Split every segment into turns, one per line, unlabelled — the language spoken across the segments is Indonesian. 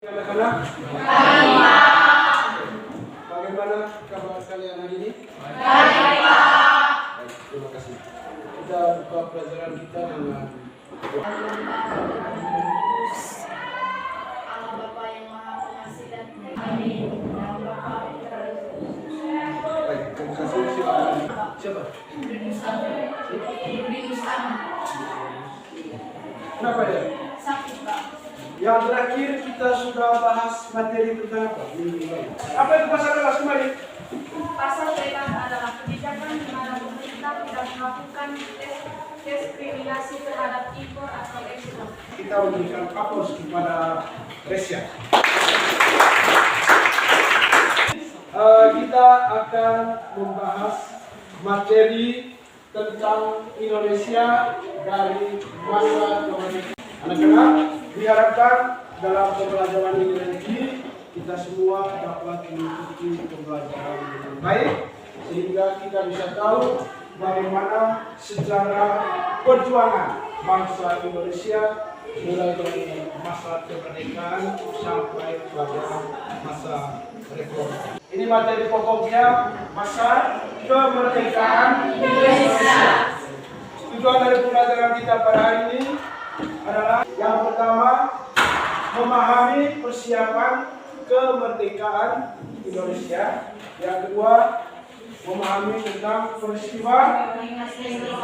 Anak-anak, bagaimana kabar kalian hari ini? Baik, terima kasih. Kita buka pelajaran kita dengan
Allah Bapa yang Maha Pengasih dan Amin.
baik, terima kasih. Silakan. Siapa? Kenapa ya?
Sakit, Pak.
Yang terakhir kita sudah bahas materi tentang apa? Apa itu pasal kelas kemarin?
Pasal pertama adalah kebijakan di mana pemerintah tidak melakukan diskriminasi terhadap impor atau ekspor.
Kita memberikan aplaus kepada Resia. Kita akan membahas materi tentang Indonesia dari masa kemerdekaan. Anak-anak, diharapkan dalam pembelajaran ini nanti kita semua dapat mengikuti pembelajaran dengan baik sehingga kita bisa tahu bagaimana sejarah perjuangan bangsa Indonesia mulai dari masa kemerdekaan sampai pada masa reformasi. Ini materi pokoknya masa kemerdekaan Indonesia. Tujuan dari pembelajaran kita pada hari ini adalah yang pertama memahami persiapan kemerdekaan Indonesia. Yang kedua memahami tentang peristiwa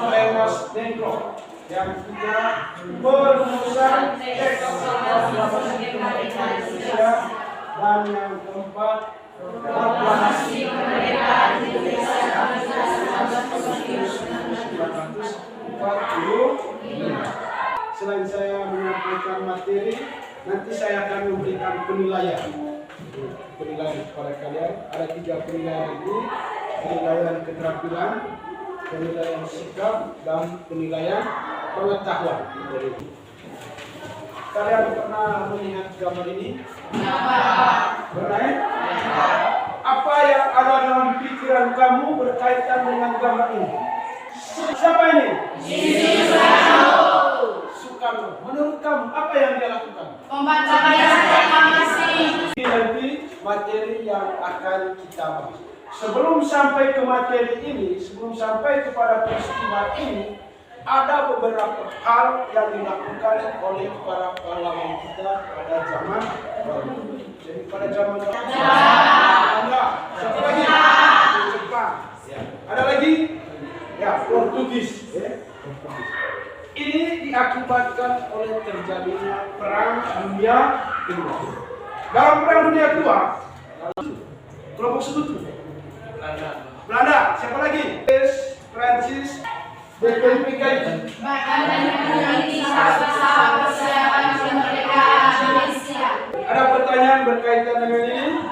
Rengas Dengklok. Yang ketiga perumusan teks proklamasi kemerdekaan Indonesia. Dan yang keempat proklamasi kemerdekaan Indonesia tahun 1945. Selain saya menyampaikan materi, nanti saya akan memberikan penilaian kepada kalian. Ada 3 penilaian ini: penilaian keterampilan, penilaian sikap, dan penilaian pengetahuan. Kalian pernah melihat gambar ini? Pernah ya? Apa yang ada dalam pikiran kamu berkaitan dengan gambar ini? Siapa ini? Soekarno. Menurut kamu apa yang dia lakukan?
Pembacaan proklamasi.
Ini nanti materi yang akan kita bahas. Sebelum sampai ke materi ini, sebelum sampai kepada peristiwa ini, ada beberapa hal yang dilakukan oleh para pahlawan kita pada zaman dahulu. Jadi pada zaman dahulu. Siapa lagi? Jepang. Ya. Ada lagi? Ya, Portugis. Ya. Portugis. Ini diakibatkan oleh terjadinya Perang Dunia Kedua. Dalam Perang Dunia Kedua, kelompok sekutu Belanda. Siapa lagi? Prancis, DPPKI. Ada pertanyaan berkaitan dengan ini?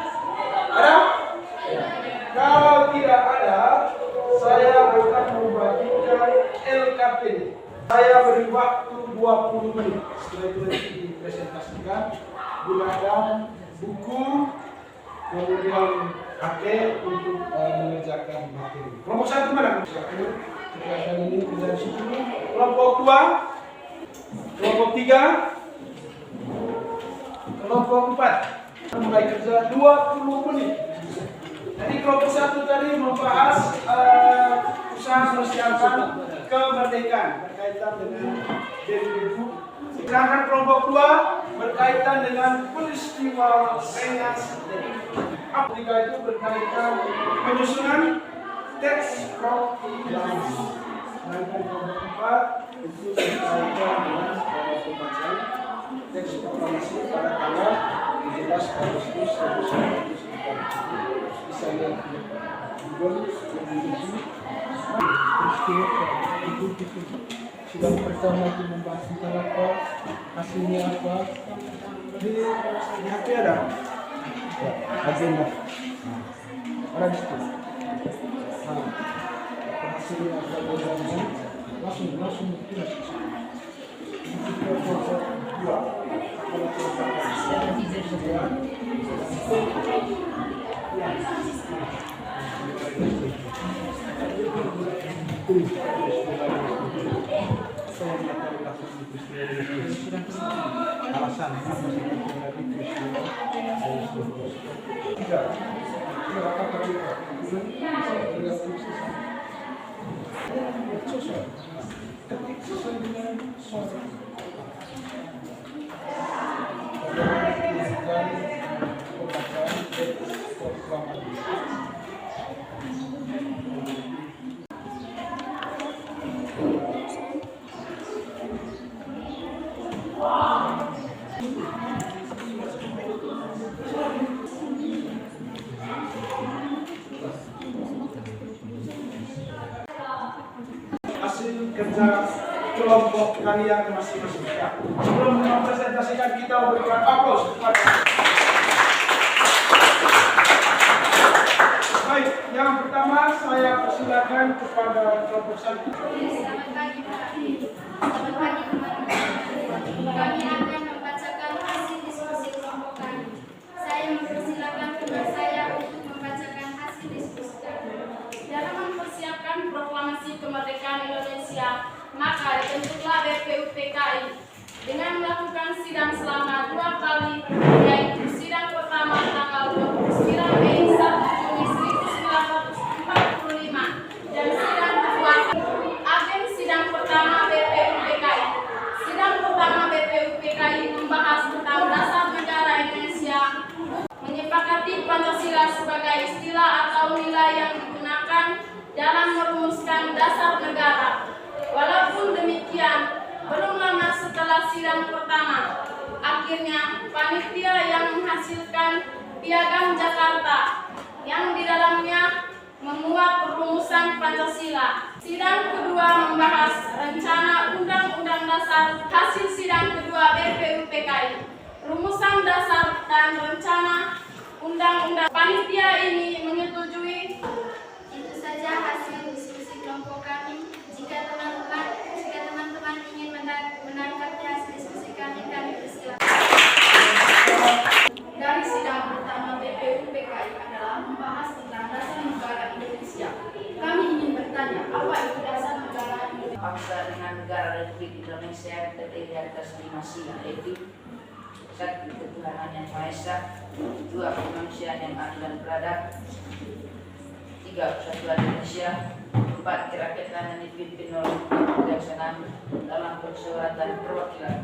Ada? Kalau tidak ada, saya akan membagikan LKP. Saya beri waktu 20 menit. Setelah itu nanti dipresentasikan. Gunakan buku, kemudian HP untuk mengerjakan materi. Kelompok 1 mana? Kerjakan ini kerja di situ. Kelompok 2, kelompok 3, kelompok 4. Mulai kerja 20 menit. Jadi kelompok 1 tadi membahas usaha persiapan kemerdekaan berkaitan dengan diri. Sedangkan kelompok 2 berkaitan dengan peristiwa Rengas Dengklok. Ketiga itu berkaitan penyusunan teks proklamasi. Sedangkan kelompok 4 itu berkaitan dengan pembacaan teks proklamasi pada tanggal 17 Agustus 1945. Bisa lihat Google sidang pertama itu membahas tentang apa, hasilnya apa. Di HP ada ya, agenda ada di situ. Hasilnya apa, langsung kita alasan Tidak. Ketik sesuai dengan suara. Hasil kerja kelompok kalian masing-masing. Ya. Sebelum mempresentasikan kita memberikan aplaus kepada. Baik, yang pertama saya persilakan kepada kelompok satu.
Selamat pagi Pak. Selamat pagi teman-teman. Kami akan membacakan hasil diskusi kelompok kami. Saya mempersilakan teman saya untuk membacakan hasil diskusi kami.
Dalam mempersiapkan proklamasi kemerdekaan Indonesia, maka dibentuklah BPUPKI dengan melakukan sidang selama 2 kali, yaitu sidang pertama tanggal 29 Mei 1 Juni 1945 dan sidang kedua. Agen sidang pertama BPUPKI. Sidang pertama BPUPKI membahas tentang dasar negara Indonesia, menyepakati Pancasila sebagai istilah atau nilai yang digunakan dalam merumuskan dasar negara. Walaupun demikian, belum lama setelah sidang pertama, akhirnya panitia yang menghasilkan Piagam Jakarta yang di dalamnya memuat perumusan Pancasila. Sidang kedua membahas rencana Undang-Undang Dasar. Hasil sidang kedua BPUPKI, rumusan dasar dan rencana Undang-Undang. Panitia ini menyetujui.
Itu saja hasil diskusi kelompok kami. Jika teman-teman ingin menanggapi hasil diskusi kami persilakan.
Dari sidang pertama BPUPKI adalah membahas tentang dasar negara Indonesia. Kami ingin bertanya, apa itu dasar negara Indonesia?
Bangsa dengan negara Republik Indonesia yang terdiri atas 5 sila, yaitu 1. Ketuhanan yang Maha Esa, 2. Kemanusiaan yang adil dan beradab, 3. Persatuan Indonesia, 4. Kerakyatan yang dipimpin oleh kebijaksanaan dalam permusyawaratan perwakilan,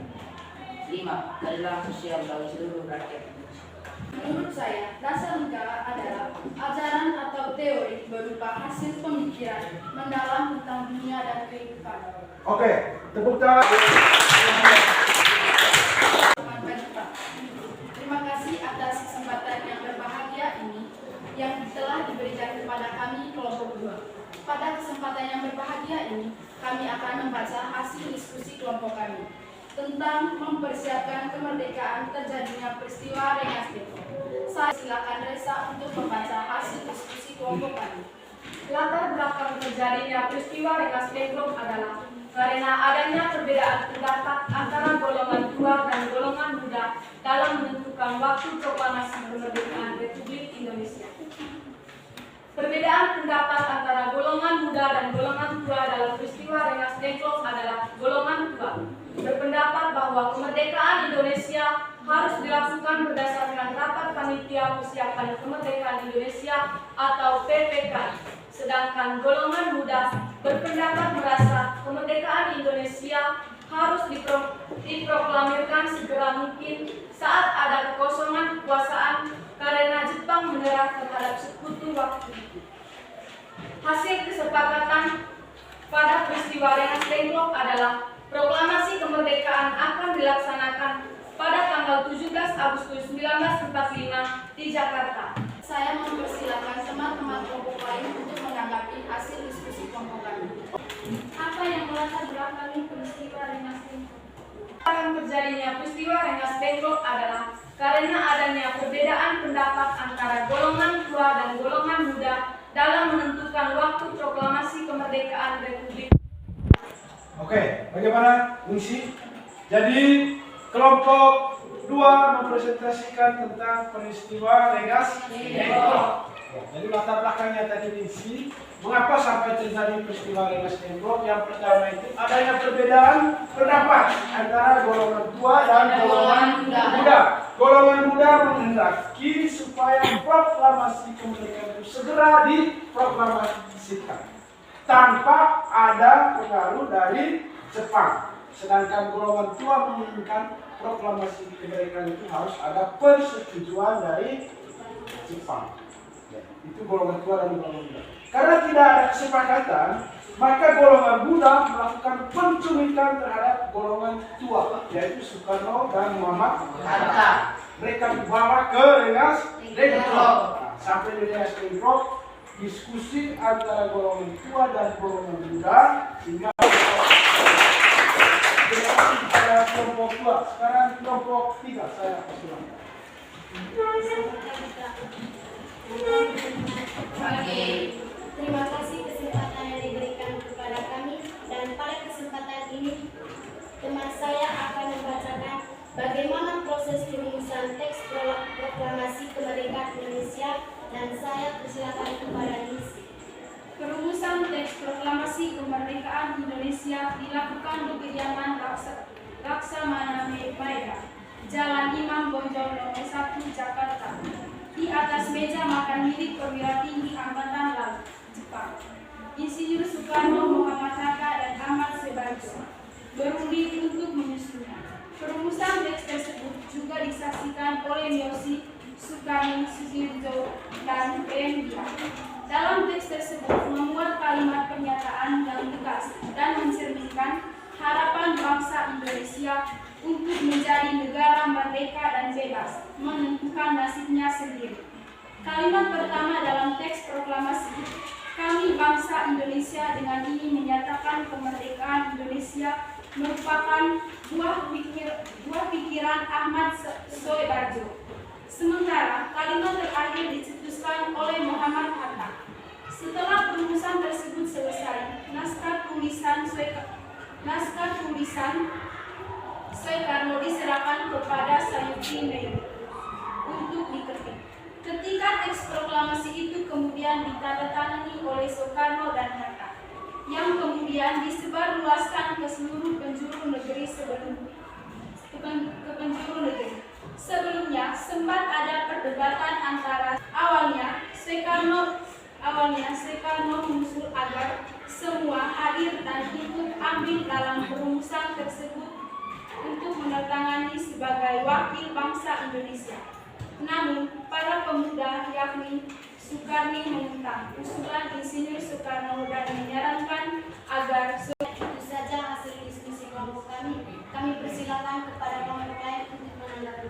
5. Keadilan sosial bagi seluruh rakyat Indonesia.
Menurut saya, dasar negara adalah ajaran atau teori berupa hasil pemikiran mendalam tentang dunia dan kehidupan.
Oke, tepuk tangan.
Selamat pagi Pak. Terima kasih atas kesempatan yang berbahagia ini yang telah diberikan kepada kami kelompok 2. Pada kesempatan yang berbahagia ini, kami akan membaca hasil diskusi kelompok kami tentang mempersiapkan kemerdekaan terjadinya peristiwa Rengas Dengklok. Saya silakan Reza untuk membaca hasil diskusi kelompok kami. Latar belakang terjadinya peristiwa Rengas Dengklok adalah karena adanya perbedaan pendapat antara golongan tua dan golongan muda dalam menentukan waktu proklamasi kemerdekaan Republik Indonesia. Perbedaan pendapat antara golongan muda dan golongan tua dalam peristiwa Rengas Dengklok adalah golongan tua berpendapat bahwa kemerdekaan Indonesia harus dilakukan berdasarkan Rapat Panitia Persiapan Kemerdekaan Indonesia atau PPKI. Sedangkan golongan muda berpendapat merasa kemerdekaan Indonesia harus diproklamirkan segera mungkin saat ada kekosongan kekuasaan karena Jepang menyerah terhadap sekutu waktu itu. Hasil kesepakatan pada peristiwa Rengas Dengklok adalah proklamasi kemerdekaan akan dilaksanakan pada tanggal 17 Agustus 1945 di Jakarta. Saya mempersilakan teman-teman kelompok lain untuk menanggapi hasil diskusi kelompok kami. Apa yang melatar belakangi peristiwa Rengas Dengklok? Terjadinya peristiwa Rengas Dengklok adalah karena adanya perbedaan pendapat antara golongan tua dan golongan muda dalam menentukan waktu proklamasi kemerdekaan Republik.
Oke, bagaimana fungsi? Jadi kelompok 2 mempresentasikan tentang peristiwa Rengas Dengklok. Jadi latar belakangnya tadi diisi, mengapa sampai terjadi peristiwa Rengas Dengklok? Yang pertama itu adanya perbedaan pendapat antara golongan tua dan golongan muda golongan muda menghendaki supaya proklamasi kemerdekaan itu segera diproklamasikan tanpa ada pengaruh dari Jepang. Sedangkan golongan tua menginginkan proklamasi kemerdekaan itu harus ada persetujuan dari Jepang. Itu golongan tua dan golongan muda. Karena tidak ada kesepakatan, maka golongan muda melakukan penculikan terhadap golongan tua, yaitu Soekarno dan Muhammad Hatta. Mereka dibawa ke Rengas Dengklok. Sampai di Rengas Dengklok, diskusi antara golongan tua dan golongan muda sehingga pada kelompok tua. Sekarang kelompok 3 saya persilakan.
Terima kasih kesempatan yang diberikan kepada kami, dan pada kesempatan ini teman saya akan membacakan bagaimana proses perumusan teks proklamasi kemerdekaan Indonesia, dan saya persilakan kepada Nisi.
Perumusan teks proklamasi kemerdekaan Indonesia dilakukan di kediaman Laksamana Maeda, Jalan Imam Bonjol nomor 1, Jakarta. Di atas meja makan milik perwira tinggi Angkatan Laut Jepang, Insinyur Soekarno, Muhammad Hatta, dan Ahmad Subarjo berunding untuk menyusunnya. Perumusan teks tersebut juga disaksikan oleh Miyoshi, Sukarno, Sudirjo, dan Pemdia. Dalam teks tersebut memuat kalimat pernyataan yang tegas dan mencerminkan harapan bangsa Indonesia untuk menjadi negara merdeka dan bebas, menentukan nasibnya sendiri. Kalimat pertama dalam teks proklamasi, kami bangsa Indonesia dengan ini menyatakan kemerdekaan Indonesia, merupakan buah pikiran Ahmad Subarjo. Sementara kalimat terakhir dicetuskan oleh Muhammad Hatta. Setelah perumusan tersebut selesai, naskah tulisan Soekarno diserahkan kepada Sayuki Meiru untuk diketik. Ketika teks proklamasi itu kemudian ditandatangani oleh Soekarno dan Hatta, yang kemudian disebarluaskan ke seluruh penjuru negeri Sebelumnya sempat ada perdebatan antara awalnya Soekarno mengusul agar semua hadir dan ikut ambil dalam perumusan tersebut untuk menandatangani sebagai wakil bangsa Indonesia. Namun, para pemuda yakni Soekarni menentang usulan Insinyur Soekarno dan menyarankan agar
Itu saja hasil diskusi kelompok kami. Kami persilakan kepada kelompok lain untuk menanggapi.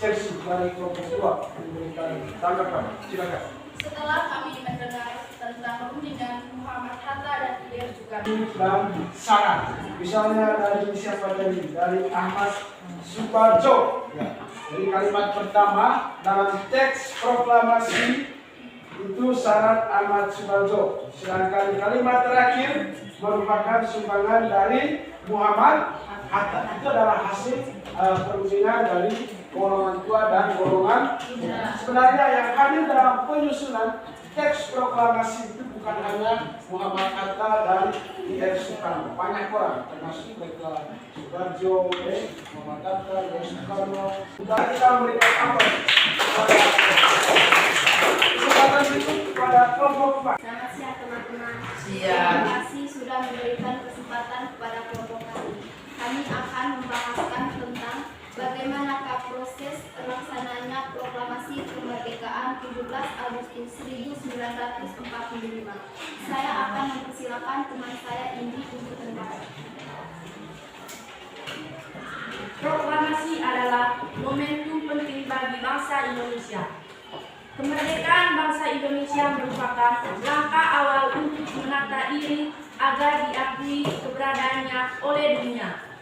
Sesi dari kelompok tua memberikan tanggapan. Silakan.
setelah kami mendengar tentang rundingan Muhammad Hatta dan Ide juga.
Dan syarat, misalnya dari siapa dari Ahmad Subarjo. Ya. Jadi kalimat pertama dalam teks proklamasi itu syarat Ahmad Subarjo. Sedangkan kalimat terakhir merupakan sumbangan dari Muhammad Hatta. Itu adalah hasil perundingan dari golongan tua dan golongan muda. Sebenarnya yang hadir dalam penyusunan teks proklamasi itu bukan hanya Muhammad Hatta dan I.R. Soekarno, banyak orang termasuk mereka Subarjo, Muhammad Hatta, I.R. Soekarno. Sudah kita memberikan amplop kesempatan berikut kepada kelompok 4.
Selamat siang teman-teman.
Siang.
Terima kasih sudah memberikan kesempatan kepada kelompok kami. Kami akan membahaskan tentang bagaimanakah proses terlaksananya proklamasi kemerdekaan 17 Agustus 1945. Saya akan mempersilakan teman saya ini untuk membahas.
Proklamasi adalah momentum penting bagi bangsa Indonesia. Kemerdekaan bangsa Indonesia merupakan langkah awal untuk menata diri agar diakui keberadaannya oleh dunia.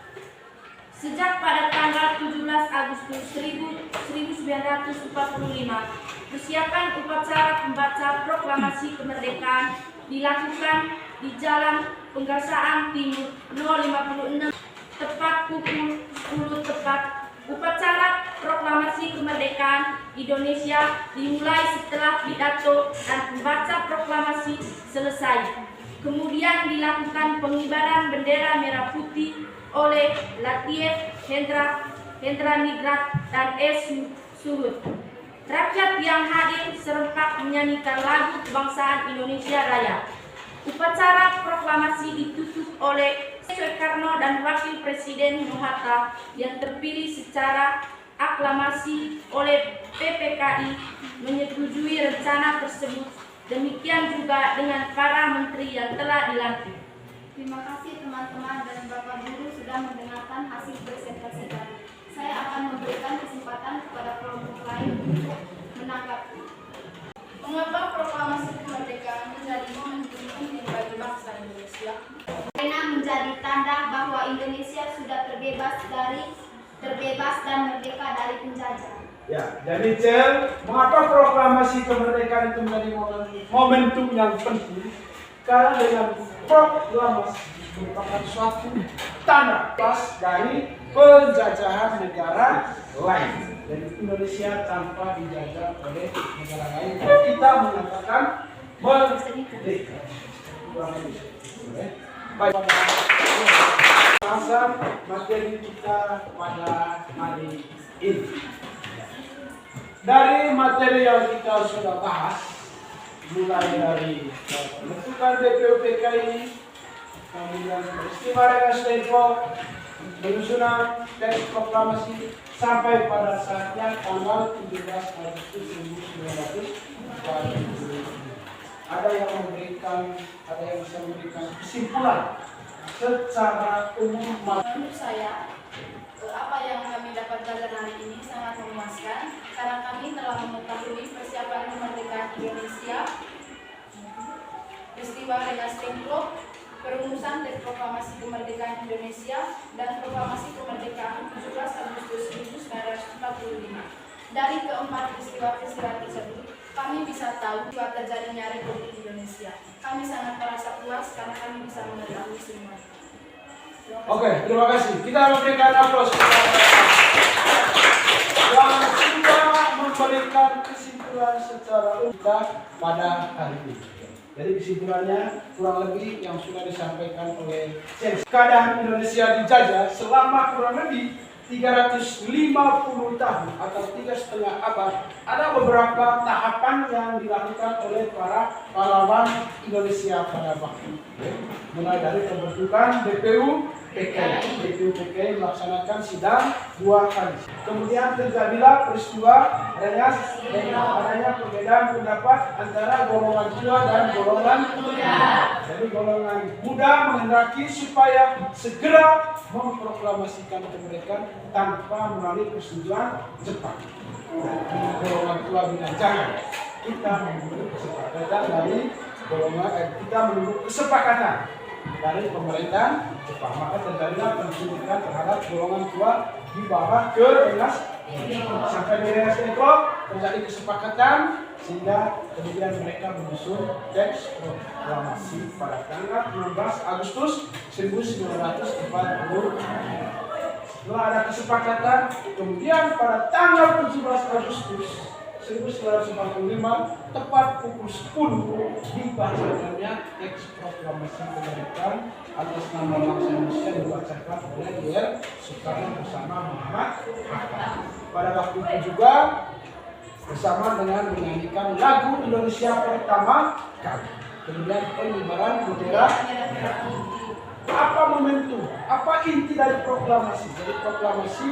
Sejak pada tanggal 17 Agustus 1945, persiapan upacara pembaca proklamasi kemerdekaan dilakukan di Jalan Penggarsaan Timur No. 56 tepat pukul 10 tepat. Upacara proklamasi kemerdekaan Indonesia dimulai setelah pidato dan pembaca proklamasi selesai. Kemudian dilakukan pengibaran bendera merah putih oleh Latif Hendra Hendra Nigrat, dan Suhud. Rakyat yang hadir serempak menyanyikan lagu kebangsaan Indonesia Raya. Upacara proklamasi ditutup oleh Soekarno dan Wakil Presiden Hatta yang terpilih secara aklamasi oleh PPKI menyetujui rencana tersebut. Demikian juga dengan para menteri yang telah dilantik.
Terima kasih teman-teman dan Bapak Guru sudah mendengarkan hasil presentasi kami. Saya akan memberikan kesempatan kepada kelompok lain untuk menanggapi.
Mengapa proklamasi kemerdekaan menjadi momentum penting bagi bangsa Indonesia?
Karena menjadi tanda bahwa Indonesia sudah terbebas dan merdeka dari penjajah.
Ya, jadi Cel, mengapa proklamasi kemerdekaan itu menjadi momentum yang penting? Karena dengan proklamasi merupakan suatu tanda pas dari penjajahan negara lain. Jadi Indonesia tanpa dijajah oleh negara lain. Kita mengatakan merdeka. Baik, masa materi kita pada hari ini. Dari materi yang kita sudah bahas, mulai dari pembentukan BPUPKI, kemudian peristiwa Rengas Dengklok, penyusunan teks proklamasi, sampai pada saatnya tanggal 17 Agustus 1945. Ada yang bisa memberikan kesimpulan secara umum.
Menurut saya, apa yang kami dapat belajar hari ini sangat memuaskan karena kami telah mengetahui persiapan kemerdekaan Indonesia, peristiwa Rengas Dengklok, perumusan teks proklamasi kemerdekaan Indonesia, dan proklamasi kemerdekaan 17 Agustus 1945. Dari keempat peristiwa-peristiwa tersebut, kami bisa tahu bahwa terjadinya Republik Indonesia. Kami sangat merasa puas karena kami bisa mengetahui semuanya.
Oke, terima kasih. Kita memberikan aplaus yang sudah memberikan kesimpulan secara umum pada hari ini. Jadi kesimpulannya kurang lebih yang sudah disampaikan oleh Cel. Keadaan Indonesia dijajah selama kurang lebih 350 tahun atau 3,5 abad. Ada beberapa tahapan yang dilakukan oleh para pahlawan Indonesia pada waktu itu. Mulai dari pembentukan BPUPKI melaksanakan sidang 2 kali. Kemudian terjadilah peristiwa Rengas Dengklok, adanya perbedaan pendapat antara golongan tua dan golongan muda. Jadi golongan muda menghendaki supaya segera memproklamasikan kemerdekaan tanpa melalui persetujuan Jepang. Golongan tua bilang jangan. Kita menunggu kesepakatan dari dari pemerintahan Jepang. Maka terjadilah penculikan terhadap golongan tua di bawah ke Rengas Dengklok. Sampai di Rengas Dengklok terjadi kesepakatan sehingga kemudian mereka menyusun teks proklamasi pada tanggal 16 Agustus 1945. Setelah ada kesepakatan, kemudian pada tanggal 17 Agustus 1945 tepat pukul 10 dibacakannya teks proklamasi kemerdekaan atas nama bangsa Indonesia dibacakan oleh Dr. Soekarno bersama Muhammad Hatta. Pada waktu itu juga bersama dengan menyanyikan lagu Indonesia pertama kali. Kemudian pengibaran bendera. Apa momentum? Apa inti dari proklamasi? Jadi proklamasi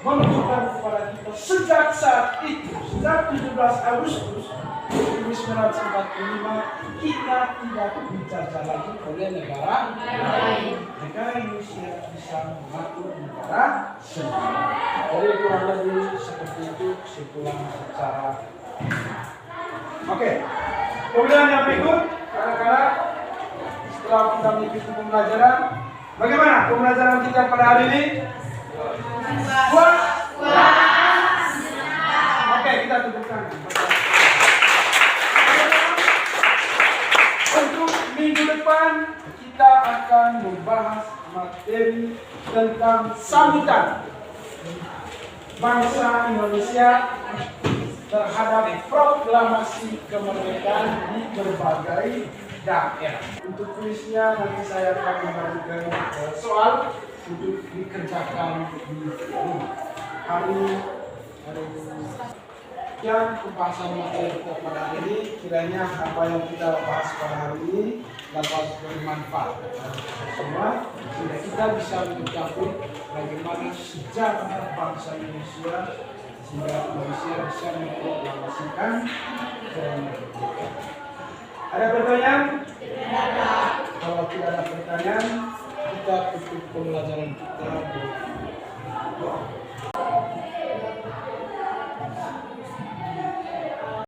menunjukkan kepada kita sejak saat itu, sejak 17 Agustus 1945, kita tidak dijajah lagi oleh negara lain. Negara Indonesia bisa mengatur negara sendiri. Jadi kurang lebih seperti itu kesimpulan secara. Oke. Kemudian yang berikut, kadang-kadang setelah kita mengikuti pembelajaran, bagaimana pembelajaran kita pada hari ini? Puas? Oke, kita tepukkan. Untuk minggu depan kita akan membahas materi tentang sambutan bangsa Indonesia terhadap proklamasi kemerdekaan di berbagai daerah. Untuk kuisnya nanti saya akan memberikan soal untuk dikerjakan di hari yang pembahasan materi kita pada hari ini. Kiranya apa yang kita bahas pada hari ini dapat bermanfaat semua, sehingga kita bisa mengetahui bagaimana sejarah bangsa Indonesia, sehingga Indonesia bisa memproklamasikan kemerdekaan. Ada pertanyaan? Kalau tidak ada pertanyaan, kita tutup pembelajaran kita.